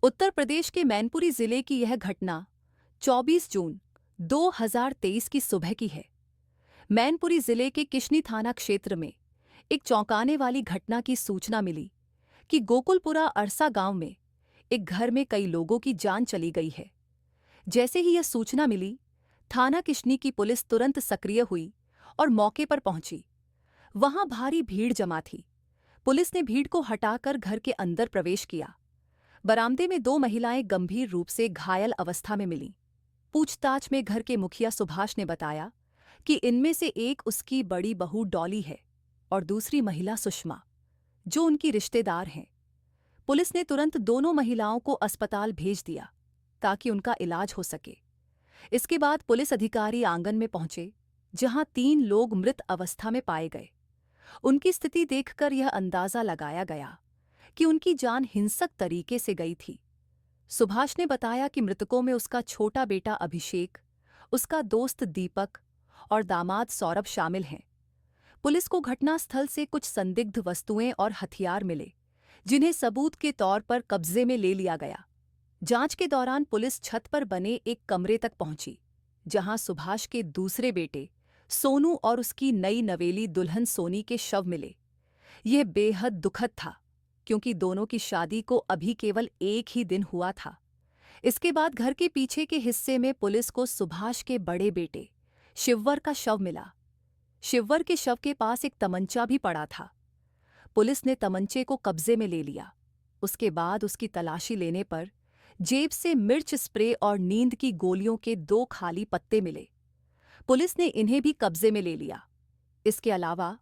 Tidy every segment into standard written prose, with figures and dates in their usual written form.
उत्तर प्रदेश के मैनपुरी जिले की यह घटना 24 जून 2023 की सुबह की है। मैनपुरी जिले के किशनी थाना क्षेत्र में एक चौंकाने वाली घटना की सूचना मिली कि गोकुलपुरा अरसा गांव में एक घर में कई लोगों की जान चली गई है। जैसे ही यह सूचना मिली, थाना किशनी की पुलिस तुरंत सक्रिय हुई और मौके पर पहुंची। वहां भारी भीड़ जमा थी। पुलिस ने भीड़ को हटाकर घर के अंदर प्रवेश किया। बरामदे में 2 महिलाएं गंभीर रूप से घायल अवस्था में मिलीं। पूछताछ में घर के मुखिया सुभाष ने बताया कि इनमें से एक उसकी बड़ी बहू डॉली है और दूसरी महिला सुषमा, जो उनकी रिश्तेदार हैं। पुलिस ने तुरंत दोनों महिलाओं को अस्पताल भेज दिया ताकि उनका इलाज हो सके। इसके बाद पुलिस अधिकारी आंगन में पहुंचे, जहां 3 लोग मृत अवस्था में पाए गए। उनकी स्थिति देखकर यह अंदाजा लगाया गया कि उनकी जान हिंसक तरीके से गई थी। सुभाष ने बताया कि मृतकों में उसका छोटा बेटा अभिषेक, उसका दोस्त दीपक और दामाद सौरभ शामिल हैं। पुलिस को घटनास्थल से कुछ संदिग्ध वस्तुएं और हथियार मिले, जिन्हें सबूत के तौर पर कब्जे में ले लिया गया। जांच के दौरान पुलिस छत पर बने एक कमरे तक पहुंची, जहां सुभाष के दूसरे बेटे सोनू और उसकी नई नवेली दुल्हन सोनी के शव मिले। यह बेहद दुखद था, क्योंकि दोनों की शादी को अभी केवल 1 ही दिन हुआ था। इसके बाद घर के पीछे के हिस्से में पुलिस को सुभाष के बड़े बेटे शिववर का शव मिला। शिववर के शव के पास एक तमंचा भी पड़ा था। पुलिस ने तमंचे को कब्जे में ले लिया। उसके बाद उसकी तलाशी लेने पर जेब से मिर्च स्प्रे और नींद की गोलियों के 2 खाली पत्ते मिले। पुलिस ने इन्हें भी कब्जे में ले लिया। इसके अलावा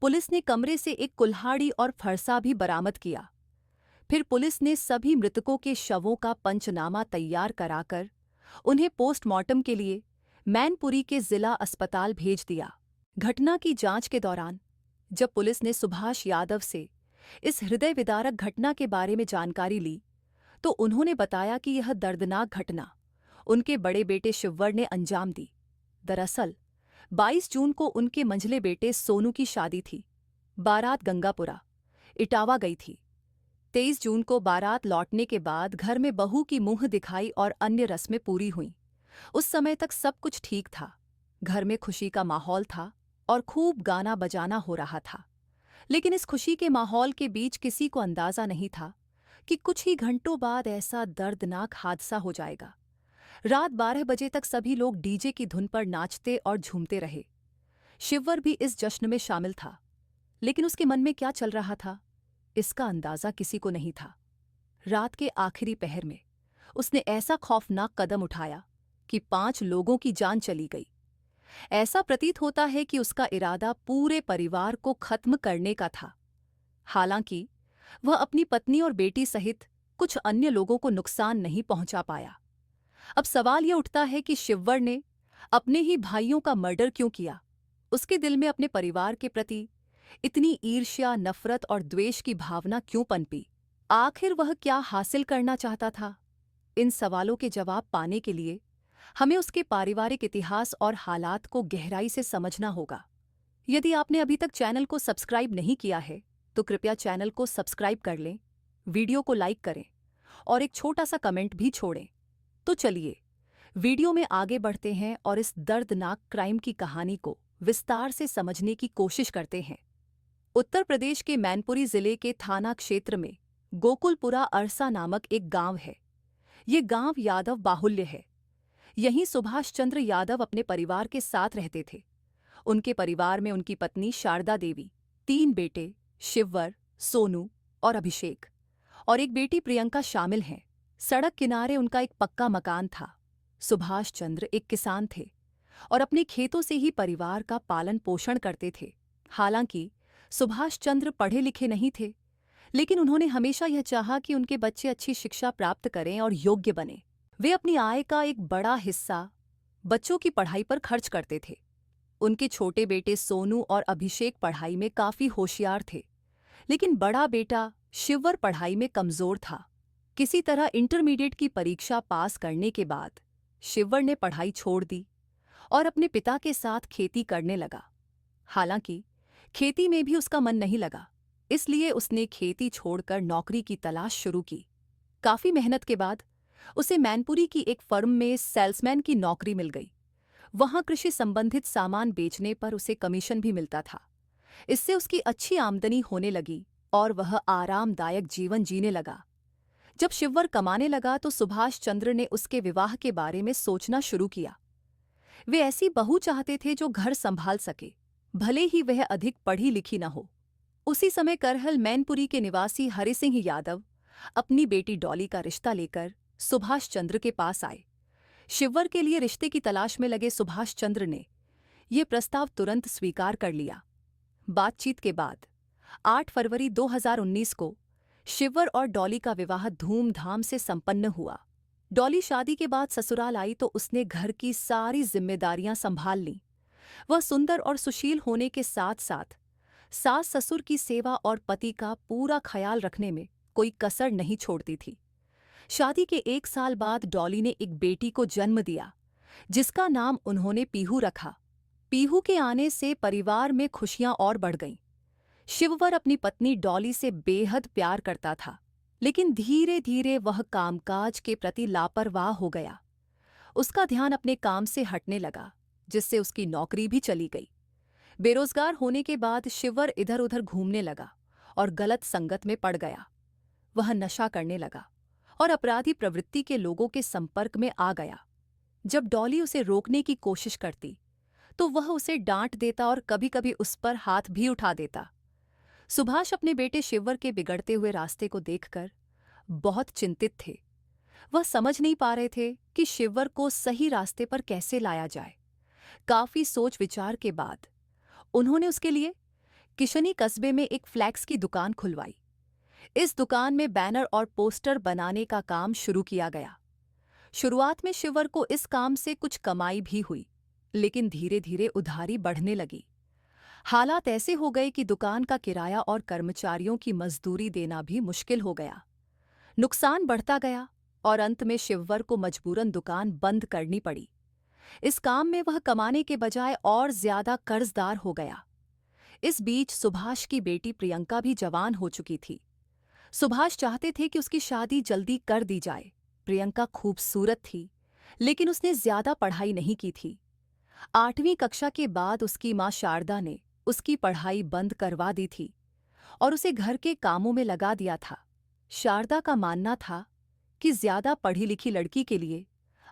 पुलिस ने कमरे से एक कुल्हाड़ी और फरसा भी बरामद किया। फिर पुलिस ने सभी मृतकों के शवों का पंचनामा तैयार कराकर उन्हें पोस्टमार्टम के लिए मैनपुरी के जिला अस्पताल भेज दिया। घटना की जांच के दौरान जब पुलिस ने सुभाष यादव से इस हृदय विदारक घटना के बारे में जानकारी ली, तो उन्होंने बताया कि यह दर्दनाक घटना उनके बड़े बेटे शिववर ने अंजाम दी। दरअसल 22 जून को उनके मंझले बेटे सोनू की शादी थी। बारात गंगापुरा, इटावा गई थी। 23 जून को बारात लौटने के बाद घर में बहू की मुंह दिखाई और अन्य रस्में पूरी हुईं। उस समय तक सब कुछ ठीक था। घर में खुशी का माहौल था और खूब गाना बजाना हो रहा था। लेकिन इस खुशी के माहौल के बीच किसी को अंदाजा नहीं था कि कुछ ही घंटों बाद ऐसा दर्दनाक हादसा हो जाएगा। रात 12 बजे तक सभी लोग डीजे की धुन पर नाचते और झूमते रहे। शिववर भी इस जश्न में शामिल था, लेकिन उसके मन में क्या चल रहा था, इसका अंदाजा किसी को नहीं था। रात के आखिरी पहर में उसने ऐसा खौफनाक कदम उठाया कि 5 लोगों की जान चली गई। ऐसा प्रतीत होता है कि उसका इरादा पूरे परिवार को खत्म करने का था। हालांकि वह अपनी पत्नी और बेटी सहित कुछ अन्य लोगों को नुकसान नहीं पहुंचा पाया। अब सवाल यह उठता है कि शिववर ने अपने ही भाइयों का मर्डर क्यों किया। उसके दिल में अपने परिवार के प्रति इतनी ईर्ष्या, नफरत और द्वेष की भावना क्यों पनपी? आखिर वह क्या हासिल करना चाहता था? इन सवालों के जवाब पाने के लिए हमें उसके पारिवारिक इतिहास और हालात को गहराई से समझना होगा। यदि आपने अभी तक चैनल को सब्सक्राइब नहीं किया है, तो कृपया चैनल को सब्सक्राइब कर लें, वीडियो को लाइक करें और एक छोटा सा कमेंट भी छोड़ें। तो चलिए वीडियो में आगे बढ़ते हैं और इस दर्दनाक क्राइम की कहानी को विस्तार से समझने की कोशिश करते हैं। उत्तर प्रदेश के मैनपुरी जिले के थाना क्षेत्र में गोकुलपुरा अरसा नामक एक गांव है। ये गांव यादव बाहुल्य है। यहीं सुभाष चंद्र यादव अपने परिवार के साथ रहते थे। उनके परिवार में उनकी पत्नी शारदा देवी, 3 बेटे शिववर, सोनू और अभिषेक और एक बेटी प्रियंका शामिल हैं। सड़क किनारे उनका एक पक्का मकान था। सुभाष चंद्र एक किसान थे और अपने खेतों से ही परिवार का पालन पोषण करते थे। हालांकि सुभाष चंद्र पढ़े लिखे नहीं थे, लेकिन उन्होंने हमेशा यह चाहा कि उनके बच्चे अच्छी शिक्षा प्राप्त करें और योग्य बने। वे अपनी आय का एक बड़ा हिस्सा बच्चों की पढ़ाई पर खर्च करते थे। उनके छोटे बेटे सोनू और अभिषेक पढ़ाई में काफी होशियार थे, लेकिन बड़ा बेटा शिववर पढ़ाई में कमजोर था। किसी तरह इंटरमीडिएट की परीक्षा पास करने के बाद शिववर ने पढ़ाई छोड़ दी और अपने पिता के साथ खेती करने लगा। हालांकि खेती में भी उसका मन नहीं लगा, इसलिए उसने खेती छोड़कर नौकरी की तलाश शुरू की। काफी मेहनत के बाद उसे मैनपुरी की एक फर्म में सेल्समैन की नौकरी मिल गई। वहां कृषि संबंधित सामान बेचने पर उसे कमीशन भी मिलता था। इससे उसकी अच्छी आमदनी होने लगी और वह आरामदायक जीवन जीने लगा। जब शिववर कमाने लगा तो सुभाष चंद्र ने उसके विवाह के बारे में सोचना शुरू किया। वे ऐसी बहू चाहते थे जो घर संभाल सके, भले ही वह अधिक पढ़ी लिखी न हो। उसी समय करहल मैनपुरी के निवासी हरि सिंह यादव अपनी बेटी डॉली का रिश्ता लेकर सुभाष चंद्र के पास आए। शिववर के लिए रिश्ते की तलाश में लगे सुभाष चंद्र ने यह प्रस्ताव तुरंत स्वीकार कर लिया। बातचीत के बाद 8 फरवरी 2019 को शिववर और डॉली का विवाह धूमधाम से संपन्न हुआ। डॉली शादी के बाद ससुराल आई तो उसने घर की सारी जिम्मेदारियां संभाल लीं। वह सुंदर और सुशील होने के साथ साथ सास ससुर की सेवा और पति का पूरा ख्याल रखने में कोई कसर नहीं छोड़ती थी। शादी के 1 साल बाद डॉली ने एक बेटी को जन्म दिया, जिसका नाम उन्होंने पीहू रखा। पीहू के आने से परिवार में खुशियां और बढ़ गईं। शिववर अपनी पत्नी डॉली से बेहद प्यार करता था, लेकिन धीरे धीरे वह कामकाज के प्रति लापरवाह हो गया। उसका ध्यान अपने काम से हटने लगा, जिससे उसकी नौकरी भी चली गई। बेरोजगार होने के बाद शिववर इधर उधर घूमने लगा और गलत संगत में पड़ गया। वह नशा करने लगा और अपराधी प्रवृत्ति के लोगों के संपर्क में आ गया। जब डॉली उसे रोकने की कोशिश करती तो वह उसे डांट देता और कभी-कभी उस पर हाथ भी उठा देता। सुभाष अपने बेटे शिववर के बिगड़ते हुए रास्ते को देखकर बहुत चिंतित थे। वह समझ नहीं पा रहे थे कि शिववर को सही रास्ते पर कैसे लाया जाए। काफी सोच विचार के बाद उन्होंने उसके लिए किशनी कस्बे में एक फ्लैक्स की दुकान खुलवाई। इस दुकान में बैनर और पोस्टर बनाने का काम शुरू किया गया। शुरुआत में शिववर को इस काम से कुछ कमाई भी हुई, लेकिन धीरे धीरे उधारी बढ़ने लगी। हालात ऐसे हो गए कि दुकान का किराया और कर्मचारियों की मजदूरी देना भी मुश्किल हो गया। नुकसान बढ़ता गया और अंत में शिववर को मजबूरन दुकान बंद करनी पड़ी। इस काम में वह कमाने के बजाय और ज्यादा कर्जदार हो गया। इस बीच सुभाष की बेटी प्रियंका भी जवान हो चुकी थी। सुभाष चाहते थे कि उसकी शादी जल्दी कर दी जाए। प्रियंका खूबसूरत थी, लेकिन उसने ज्यादा पढ़ाई नहीं की थी। 8वीं कक्षा के बाद उसकी मां शारदा ने उसकी पढ़ाई बंद करवा दी थी और उसे घर के कामों में लगा दिया था। शारदा का मानना था कि ज्यादा पढ़ी लिखी लड़की के लिए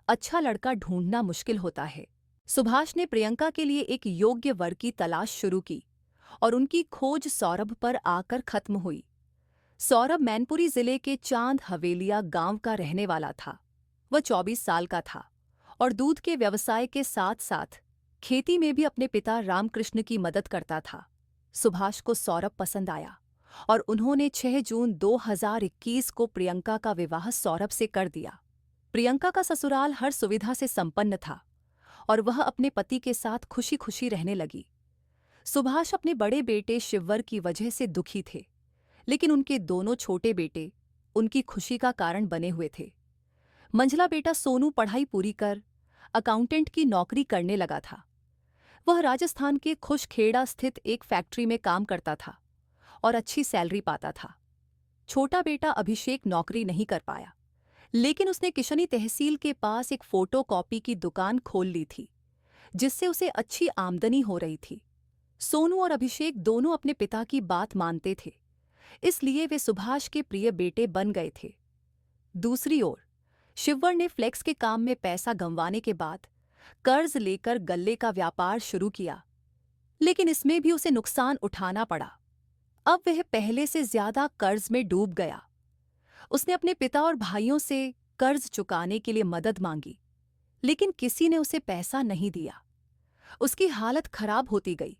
अच्छा लड़का ढूंढना मुश्किल होता है। सुभाष ने प्रियंका के लिए एक योग्य वर की तलाश शुरू की और उनकी खोज सौरभ पर आकर खत्म हुई। सौरभ मैनपुरी जिले के चांद हवेलिया गांव का रहने वाला था। वह 24 साल का था और दूध के व्यवसाय के साथ साथ खेती में भी अपने पिता रामकृष्ण की मदद करता था। सुभाष को सौरभ पसंद आया और उन्होंने 6 जून 2021 को प्रियंका का विवाह सौरभ से कर दिया। प्रियंका का ससुराल हर सुविधा से संपन्न था और वह अपने पति के साथ खुशी खुशी रहने लगी। सुभाष अपने बड़े बेटे शिववर की वजह से दुखी थे, लेकिन उनके दोनों छोटे बेटे उनकी खुशी का कारण बने हुए थे। मंझला बेटा सोनू पढ़ाई पूरी कर अकाउंटेंट की नौकरी करने लगा था। वह राजस्थान के खुशखेड़ा स्थित एक फैक्ट्री में काम करता था और अच्छी सैलरी पाता था। छोटा बेटा अभिषेक नौकरी नहीं कर पाया, लेकिन उसने किशनी तहसील के पास एक फोटोकॉपी की दुकान खोल ली थी, जिससे उसे अच्छी आमदनी हो रही थी। सोनू और अभिषेक दोनों अपने पिता की बात मानते थे, इसलिए वे सुभाष के प्रिय बेटे बन गए थे। दूसरी ओर शिववर ने फ्लेक्स के काम में पैसा गंवाने के बाद कर्ज लेकर गल्ले का व्यापार शुरू किया, लेकिन इसमें भी उसे नुकसान उठाना पड़ा। अब वह पहले से ज्यादा कर्ज में डूब गया। उसने अपने पिता और भाइयों से कर्ज चुकाने के लिए मदद मांगी, लेकिन किसी ने उसे पैसा नहीं दिया। उसकी हालत खराब होती गई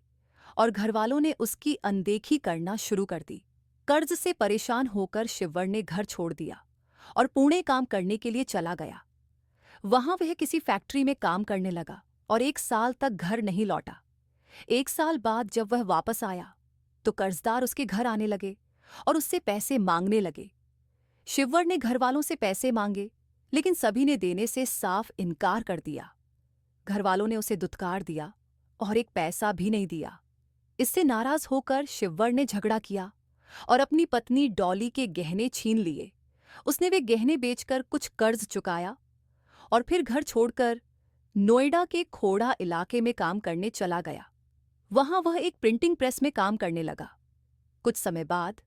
और घरवालों ने उसकी अनदेखी करना शुरू कर दी। कर्ज से परेशान होकर शिववर ने घर छोड़ दिया और पुणे काम करने के लिए चला गया। वहां वह किसी फैक्ट्री में काम करने लगा और 1 साल तक घर नहीं लौटा। 1 साल बाद जब वह वापस आया तो कर्जदार उसके घर आने लगे और उससे पैसे मांगने लगे। शिववर ने घरवालों से पैसे मांगे, लेकिन सभी ने देने से साफ इनकार कर दिया। घरवालों ने उसे दुत्कार दिया और एक पैसा भी नहीं दिया। इससे नाराज होकर शिववर ने झगड़ा किया और अपनी पत्नी डॉली के गहने छीन लिए उसने वे गहने बेचकर कुछ कर्ज चुकाया और फिर घर छोड़कर नोएडा के खोड़ा इलाके में काम करने चला गया। वहां वह एक प्रिंटिंग प्रेस में काम करने लगा। कुछ समय बाद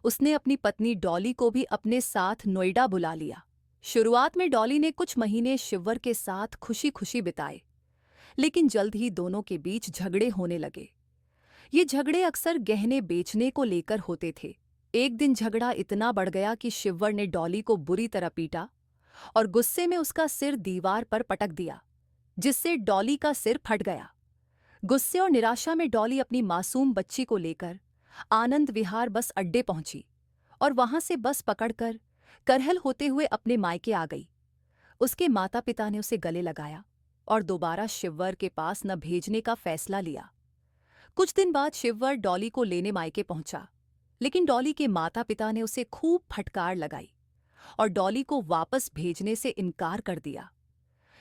उसने अपनी पत्नी डॉली को भी अपने साथ नोएडा बुला लिया। शुरुआत में डॉली ने कुछ महीने शिवर के साथ खुशी खुशी बिताए, लेकिन जल्द ही दोनों के बीच झगड़े होने लगे। ये झगड़े अक्सर गहने बेचने को लेकर होते थे। एक दिन झगड़ा इतना बढ़ गया कि शिवर ने डॉली को बुरी तरह पीटा और गुस्से में उसका सिर दीवार पर पटक दिया, जिससे डॉली का सिर फट गया। गुस्से और निराशा में डॉली अपनी मासूम बच्ची को लेकर आनंद विहार बस अड्डे पहुंची और वहां से बस पकड़कर करहल होते हुए अपने मायके आ गई। उसके माता पिता ने उसे गले लगाया और दोबारा शिवर के पास न भेजने का फैसला लिया। कुछ दिन बाद शिवर डॉली को लेने मायके पहुंचा, लेकिन डॉली के माता पिता ने उसे खूब फटकार लगाई और डॉली को वापस भेजने से इनकार कर दिया।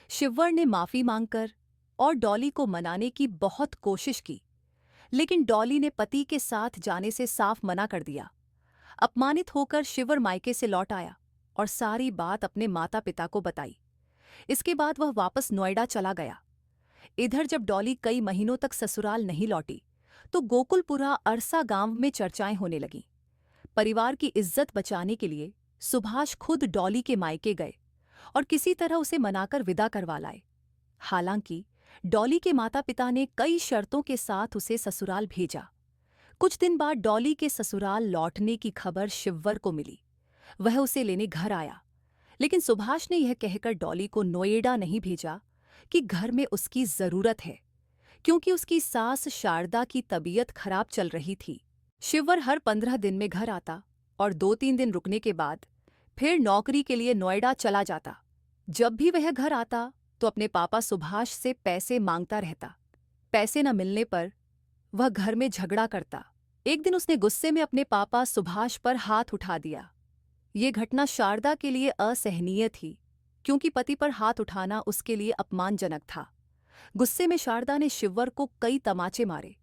शिवर ने माफी मांगकर और डॉली को मनाने की बहुत कोशिश की, लेकिन डॉली ने पति के साथ जाने से साफ मना कर दिया। अपमानित होकर शिवर मायके से लौट आया और सारी बात अपने माता पिता को बताई। इसके बाद वह वापस नोएडा चला गया। इधर जब डॉली कई महीनों तक ससुराल नहीं लौटी, तो गोकुलपुरा अरसा गांव में चर्चाएं होने लगीं। परिवार की इज्जत बचाने के लिए सुभाष खुद डॉली के मायके गए और किसी तरह उसे मनाकर विदा करवा लाए। हालांकि डॉली के माता पिता ने कई शर्तों के साथ उसे ससुराल भेजा। कुछ दिन बाद डॉली के ससुराल लौटने की खबर शिवर को मिली। वह उसे लेने घर आया, लेकिन सुभाष ने यह कहकर डॉली को नोएडा नहीं भेजा कि घर में उसकी जरूरत है, क्योंकि उसकी सास शारदा की तबीयत खराब चल रही थी। शिवर हर 15 दिन में घर आता और 2-3 दिन रुकने के बाद फिर नौकरी के लिए नोएडा चला जाता। जब भी वह घर आता तो अपने पापा सुभाष से पैसे मांगता रहता। पैसे न मिलने पर वह घर में झगड़ा करता। एक दिन उसने गुस्से में अपने पापा सुभाष पर हाथ उठा दिया। ये घटना शारदा के लिए असहनीय थी, क्योंकि पति पर हाथ उठाना उसके लिए अपमानजनक था। गुस्से में शारदा ने शिवर को कई तमाचे मारे।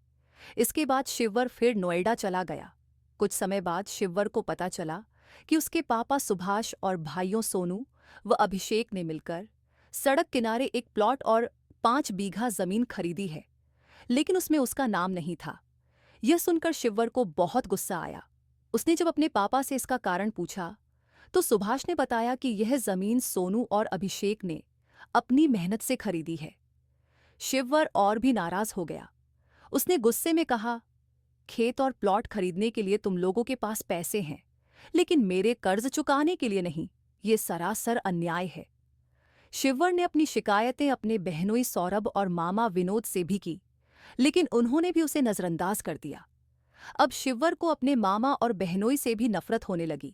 इसके बाद शिवर फिर नोएडा चला गया। कुछ समय बाद शिवर को पता चला कि उसके पापा सुभाष और भाइयों सोनू व अभिषेक ने मिलकर सड़क किनारे एक प्लॉट और 5 बीघा जमीन खरीदी है, लेकिन उसमें उसका नाम नहीं था। यह सुनकर शिवर को बहुत गुस्सा आया। उसने जब अपने पापा से इसका कारण पूछा, तो सुभाष ने बताया कि यह जमीन सोनू और अभिषेक ने अपनी मेहनत से खरीदी है। शिवर और भी नाराज हो गया। उसने गुस्से में कहा, खेत और प्लॉट खरीदने के लिए तुम लोगों के पास पैसे हैं, लेकिन मेरे कर्ज चुकाने के लिए नहीं। ये सरासर अन्याय है। शिवर ने अपनी शिकायतें अपने बहनोई सौरभ और मामा विनोद से भी की, लेकिन उन्होंने भी उसे नजरअंदाज कर दिया। अब शिवर को अपने मामा और बहनोई से भी नफरत होने लगी।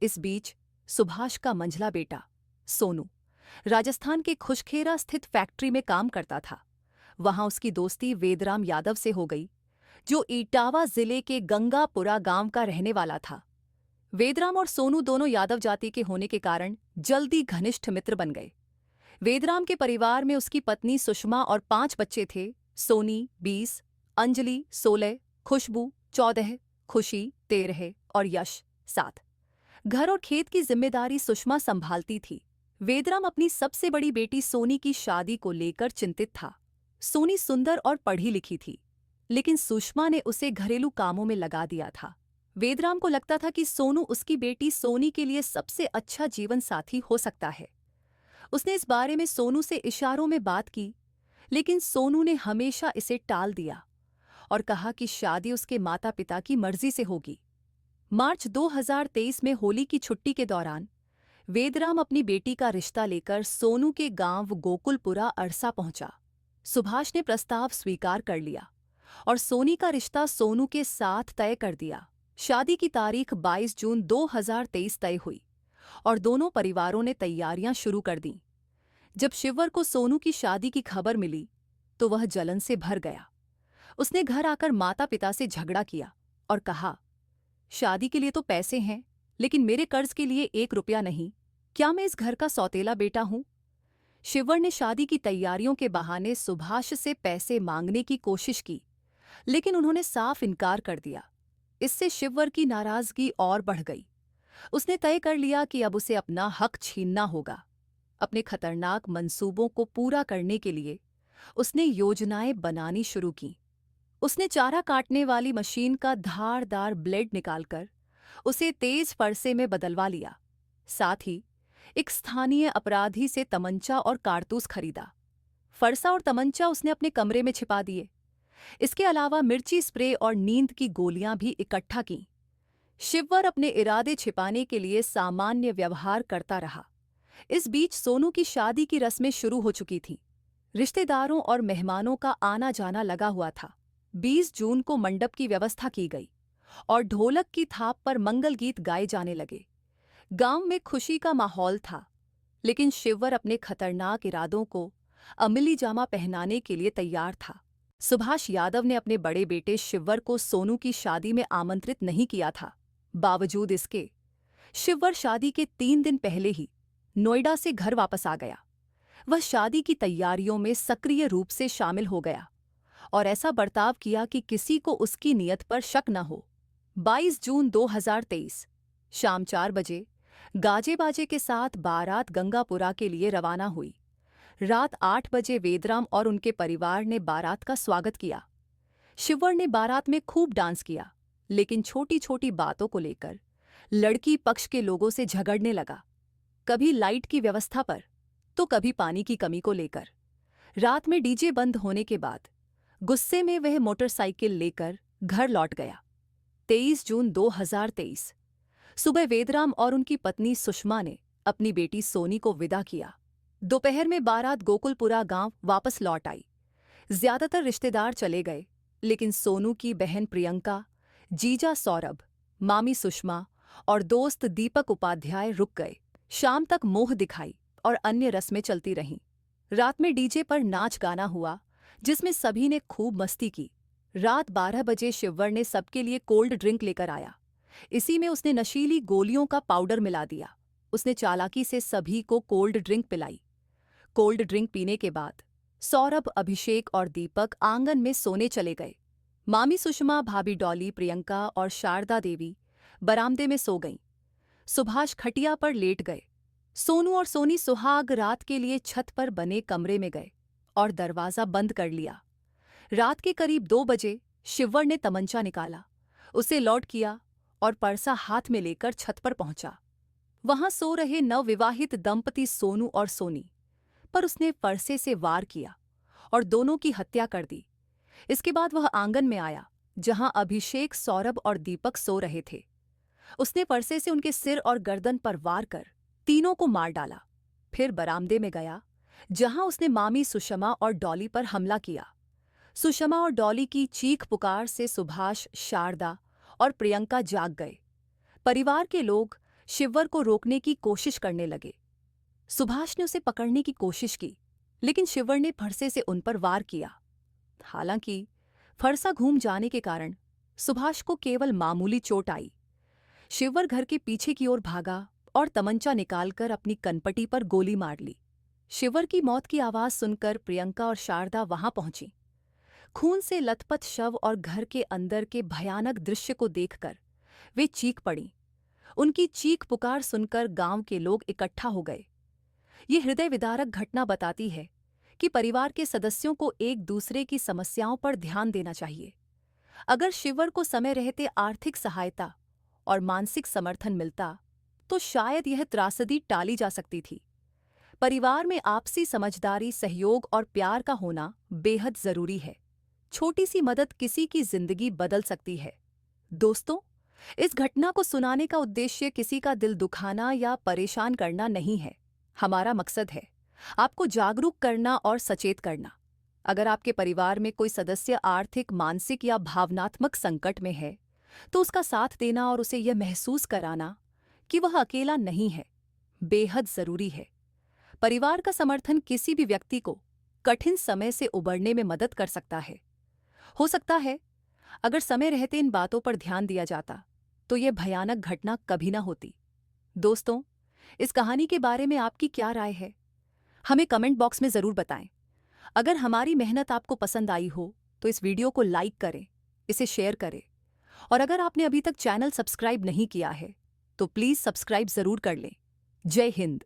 इस बीच सुभाष का मंझला बेटा सोनू राजस्थान के खुशखेरा स्थित फैक्ट्री में काम करता था। वहां उसकी दोस्ती वेदराम यादव से हो गई, जो इटावा जिले के गंगापुरा गांव का रहने वाला था। वेदराम और सोनू दोनों यादव जाति के होने के कारण जल्दी घनिष्ठ मित्र बन गए। वेदराम के परिवार में उसकी पत्नी सुषमा और 5 बच्चे थे: सोनी 20, अंजलि 16, खुशबू 14, खुशी 13 और यश 7। घर और खेत की जिम्मेदारी सुषमा संभालती थी। वेदराम अपनी सबसे बड़ी बेटी सोनी की शादी को लेकर चिंतित था। सोनी सुंदर और पढ़ी लिखी थी, लेकिन सुषमा ने उसे घरेलू कामों में लगा दिया था। वेदराम को लगता था कि सोनू उसकी बेटी सोनी के लिए सबसे अच्छा जीवन साथी हो सकता है। उसने इस बारे में सोनू से इशारों में बात की, लेकिन सोनू ने हमेशा इसे टाल दिया और कहा कि शादी उसके माता पिता की मर्जी से होगी। मार्च 2023 में होली की छुट्टी के दौरान वेदराम अपनी बेटी का रिश्ता लेकर सोनू के गांव गोकुलपुरा अरसा पहुंचा। सुभाष ने प्रस्ताव स्वीकार कर लिया और सोनी का रिश्ता सोनू के साथ तय कर दिया। शादी की तारीख 22 जून 2023 तय हुई और दोनों परिवारों ने तैयारियां शुरू कर दीं। जब शिवर को सोनू की शादी की खबर मिली तो वह जलन से भर गया। उसने घर आकर माता पिता से झगड़ा किया और कहा, शादी के लिए तो पैसे हैं, लेकिन मेरे कर्ज के लिए 1 रुपया नहीं। क्या मैं इस घर का सौतेला बेटा हूं? शिवर ने शादी की तैयारियों के बहाने सुभाष से पैसे मांगने की कोशिश की, लेकिन उन्होंने साफ इनकार कर दिया। इससे शिवर की नाराजगी और बढ़ गई। उसने तय कर लिया कि अब उसे अपना हक छीनना होगा। अपने खतरनाक मंसूबों को पूरा करने के लिए उसने योजनाएं बनानी शुरू की। उसने चारा काटने वाली मशीन का धारदार ब्लेड निकालकर उसे तेज फरसे में बदलवा लिया। साथ ही एक स्थानीय अपराधी से तमंचा और कारतूस खरीदा। फरसा और तमंचा उसने अपने कमरे में छिपा दिए। इसके अलावा मिर्ची स्प्रे और नींद की गोलियां भी इकट्ठा की। शिववर अपने इरादे छिपाने के लिए सामान्य व्यवहार करता रहा। इस बीच सोनू की शादी की रस्में शुरू हो चुकी थीं। रिश्तेदारों और मेहमानों का आना जाना लगा हुआ था। 20 जून को मंडप की व्यवस्था की गई और ढोलक की थाप पर मंगल गीत गाए जाने लगे। गांव में खुशी का माहौल था, लेकिन शिववर अपने खतरनाक इरादों को अमली जामा पहनाने के लिए तैयार था। सुभाष यादव ने अपने बड़े बेटे शिववर को सोनू की शादी में आमंत्रित नहीं किया था। बावजूद इसके, शिववर शादी के 3 दिन पहले ही नोएडा से घर वापस आ गया। वह शादी की तैयारियों में सक्रिय रूप से शामिल हो गया और ऐसा बर्ताव किया कि किसी को उसकी नीयत पर शक न हो। 22 जून 2023 शाम 4 बजे गाजे बाजे के साथ बारात गंगापुरा के लिए रवाना हुई। रात 8 बजे वेदराम और उनके परिवार ने बारात का स्वागत किया। शिववर ने बारात में खूब डांस किया, लेकिन छोटी छोटी बातों को लेकर लड़की पक्ष के लोगों से झगड़ने लगा। कभी लाइट की व्यवस्था पर, तो कभी पानी की कमी को लेकर। रात में डीजे बंद होने के बाद गुस्से में वह मोटरसाइकिल लेकर घर लौट गया। 23 जून 2023 सुबह वेदराम और उनकी पत्नी सुषमा ने अपनी बेटी सोनी को विदा किया। दोपहर में बारात गोकुलपुरा गांव वापस लौट आई। ज्यादातर रिश्तेदार चले गए, लेकिन सोनू की बहन प्रियंका, जीजा सौरभ, मामी सुषमा और दोस्त दीपक उपाध्याय रुक गए। शाम तक मोह दिखाई और अन्य रस्में चलती रहीं। रात में डीजे पर नाच गाना हुआ, जिसमें सभी ने खूब मस्ती की। रात 12 बजे शिववर ने सबके लिए कोल्ड ड्रिंक लेकर आया। इसी में उसने नशीली गोलियों का पाउडर मिला दिया। उसने चालाकी से सभी को कोल्ड ड्रिंक पिलाई। कोल्ड ड्रिंक पीने के बाद सौरभ, अभिषेक और दीपक आंगन में सोने चले गए। मामी सुषमा, भाभी डॉली, प्रियंका और शारदा देवी बरामदे में सो गईं। सुभाष खटिया पर लेट गए। सोनू और सोनी सुहाग रात के लिए छत पर बने कमरे में गए और दरवाजा बंद कर लिया। रात के करीब 2 बजे शिववर ने तमंचा निकाला, उसे लॉड किया और परसा हाथ में लेकर छत पर पहुंचा। वहां सो रहे नवविवाहित दंपति सोनू और सोनी पर उसने परसे से वार किया और दोनों की हत्या कर दी। इसके बाद वह आंगन में आया, जहां अभिषेक, सौरभ और दीपक सो रहे थे। उसने परसे से उनके सिर और गर्दन पर वार कर तीनों को मार डाला। फिर बरामदे में गया, जहां उसने मामी सुषमा और डॉली पर हमला किया। सुषमा और डॉली की चीख पुकार से सुभाष, शारदा और प्रियंका जाग गए। परिवार के लोग शिववर को रोकने की कोशिश करने लगे। सुभाष ने उसे पकड़ने की कोशिश की, लेकिन शिववर ने फरसे से उन पर वार किया। हालांकि फरसा घूम जाने के कारण सुभाष को केवल मामूली चोट आई। शिववर घर के पीछे की ओर भागा और तमंचा निकालकर अपनी कनपटी पर गोली मार ली। शिववर की मौत की आवाज सुनकर प्रियंका और शारदा वहां पहुंची। खून से लथपथ शव और घर के अंदर के भयानक दृश्य को देखकर वे चीख पड़ी। उनकी चीख पुकार सुनकर गांव के लोग इकट्ठा हो गए। ये हृदय विदारक घटना बताती है कि परिवार के सदस्यों को एक दूसरे की समस्याओं पर ध्यान देना चाहिए। अगर शिववर को समय रहते आर्थिक सहायता और मानसिक समर्थन मिलता, तो शायद यह त्रासदी टाली जा सकती थी। परिवार में आपसी समझदारी, सहयोग और प्यार का होना बेहद जरूरी है। छोटी सी मदद किसी की जिंदगी बदल सकती है। दोस्तों, इस घटना को सुनाने का उद्देश्य किसी का दिल दुखाना या परेशान करना नहीं है। हमारा मकसद है आपको जागरूक करना और सचेत करना। अगर आपके परिवार में कोई सदस्य आर्थिक, मानसिक या भावनात्मक संकट में है, तो उसका साथ देना और उसे यह महसूस कराना कि वह अकेला नहीं है, बेहद जरूरी है। परिवार का समर्थन किसी भी व्यक्ति को कठिन समय से उबरने में मदद कर सकता है। हो सकता है अगर समय रहते इन बातों पर ध्यान दिया जाता, तो यह भयानक घटना कभी ना होती। दोस्तों, इस कहानी के बारे में आपकी क्या राय है? हमें कमेंट बॉक्स में जरूर बताएं। अगर हमारी मेहनत आपको पसंद आई हो, तो इस वीडियो को लाइक करें, इसे शेयर करें और अगर आपने अभी तक चैनल सब्सक्राइब नहीं किया है, तो प्लीज़ सब्सक्राइब ज़रूर कर लें। जय हिंद।